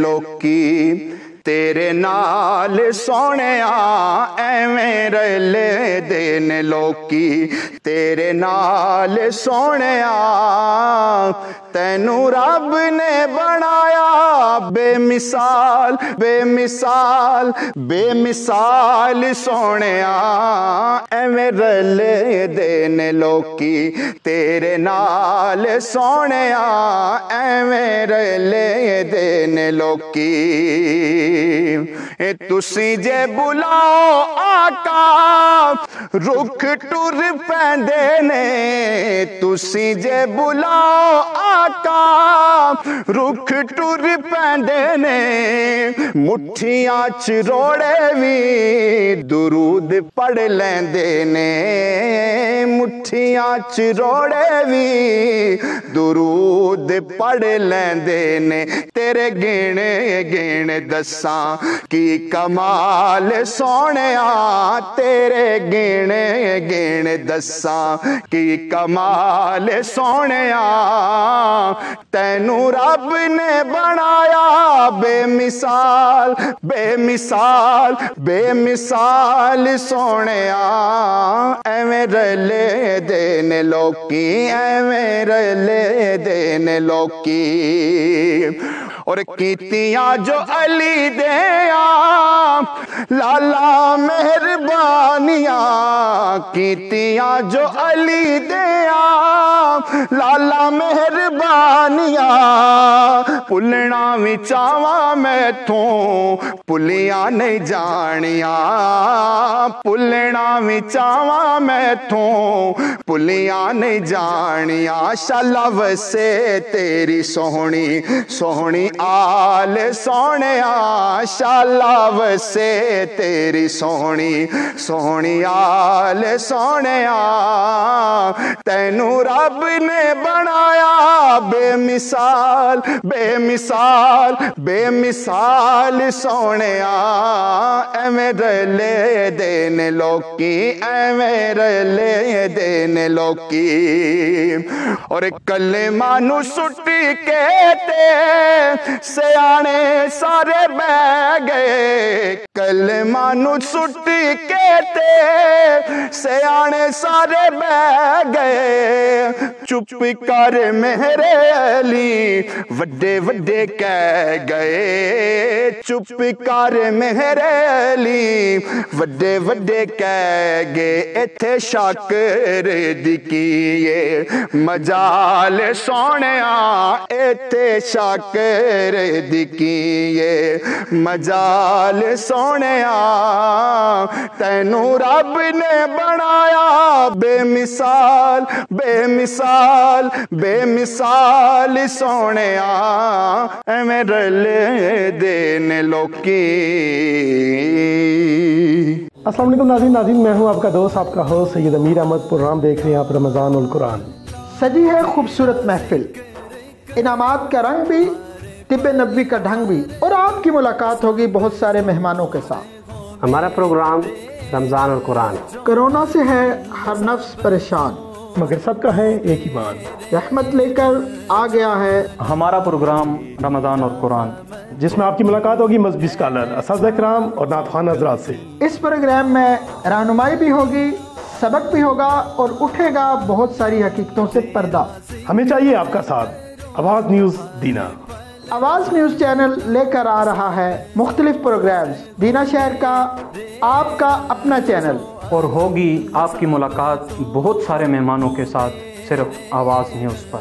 ਲੋਕੀ ਤੇਰੇ ਨਾਲ ਸੋਹਣਿਆ ਐਵੇਂ ਰਲਦੇ ਨੇ ਲੋਕੀ ਤੇਰੇ ਨਾਲ ਸੋਹਣਿਆ ਤੈਨੂੰ ਰੱਬ ਨੇ ਬਣਾਇਆ ਬੇਮਿਸਾਲ ਬੇਮਿਸਾਲ ਬੇਮਿਸਾਲ ਸੋਹਣਿਆ ਐਵੇਂ ਰਲਦੇ ਨੇ ਲੋਕੀ ਤੇਰੇ ਨਾਲ ਸੋਹਣਿਆ ਐਵੇਂ ਰਲਦੇ ਨੇ ਲੋਕੀ ਤੁਸੀਂ ਜੇ ਬੁਲਾਓ ਆਕਾ ਰੁੱਖ ਟੁਰ ਪੈਂਦੇ ਨੇ ਤੁਸੀਂ ਜੇ ਬੁਲਾਓ ਆਕਾ ਰੁੱਖ ਟੁਰ ਪੈਂਦੇ ਨੇ ਮੁੱਠੀਆਂ ਚ ਰੋੜੇ ਵੀ ਦਰੂਦ ਪੜ ਲੈਂਦੇ ਨੇ ਮੁੱਠੀਆਂ ਚ ਰੋੜੇ ਵੀ ਦਰੂਦ ਪੜ ਲੈਂਦੇ ਨੇ ਤੇਰੇ ਗਿਣੇ ਗਿਣੇ ਦੱਸਾਂ ਕੀ ਕਮਾਲ ਸੋਹਣਿਆ ਤੇਰੇ ਗਿਣੇ ਗਿਣੇ ਦੱਸਾਂ ਕੀ ਕਮਾਲ ਸੋਹਣਿਆ ਤੈਨੂੰ ਰੱਬ ਨੇ ਬਣਾਇਆ ਬੇਮਿਸਾਲ ਬੇਮਿਸਾਲ ਬੇਮਿਸਾਲ ਸੋਹਣਿਆ ਐਵੇਂ ਰਲਦੇ ਨੇ ਲੋਕੀ ਐਵੇਂ ਰਲਦੇ ਨੇ ਲੋਕੀ اور کیتیاں جو علی دیا لالا مہربانیاں کیتیاں جو علی دیا لالا مہربانیاں پلنا بھی چاواں میں تھوں پلیاں نہیں جانیاں پلنا بھی چاواں میں تھوں پلیاں نہیں جانیاں شالا وسے تیری سوہنی سوہنی آل سونیا شالا وسے تیری سوہنی سوہنی آل سونیا تینوں رب نے بنایا بے مثال بے مثال بے مثال سونیا ایویں رلے دینے لوکی ایویں رلے دینے لوکی اور کلمہ نو سٹی کہتے سیانے سارے بہ گئے کلمہ نو سٹی کہتے سیانے سارے بہ گئے چپ کر میرے علی وڈے وڈے کہہ گئے چپ کر میرے علی وڈے وڈے کہہ گئے ایتھے شاکر دی کیے مجال سونیا ایتھے شاکر دی کیے مجال سونیا تینوں رب نے بنایا بے مثال بے مثال بے مثال سونیا ایویں رلے دینے لوکی۔ السلام علیکم ناظرین میں ہوں آپ کا دوست آپ کا ہوسٹ سید امیر احمد پروگرام دیکھ رہے ہیں آپ رمضان القرآن۔ سجی ہے خوبصورت محفل، انعامات کا رنگ بھی، طب نبوی کا ڈھنگ بھی، اور آپ کی ملاقات ہوگی بہت سارے مہمانوں کے ساتھ۔ ہمارا پروگرام رمضان القرآن۔ کرونا سے ہے ہر نفس پریشان، مگر سب کا ہے ایک ایمان، رحمت لے کر آ گیا ہے ہمارا پروگرام رمضان اور قرآن، جس میں آپ کی ملاقات ہوگی مذہبی اسکالر، اساتذہ کرام اور نعت خوان حضرات سے۔ اس پروگرام میں رہنمائی بھی ہوگی، سبق بھی ہوگا اور اٹھے گا بہت ساری حقیقتوں سے پردہ۔ ہمیں چاہیے آپ کا ساتھ۔ آواز نیوز دینا۔ آواز نیوز چینل لے کر آ رہا ہے مختلف پروگرامز، دینا شہر کا آپ کا اپنا چینل، اور ہوگی آپ کی ملاقات بہت سارے مہمانوں کے ساتھ صرف آواز نیوز پر۔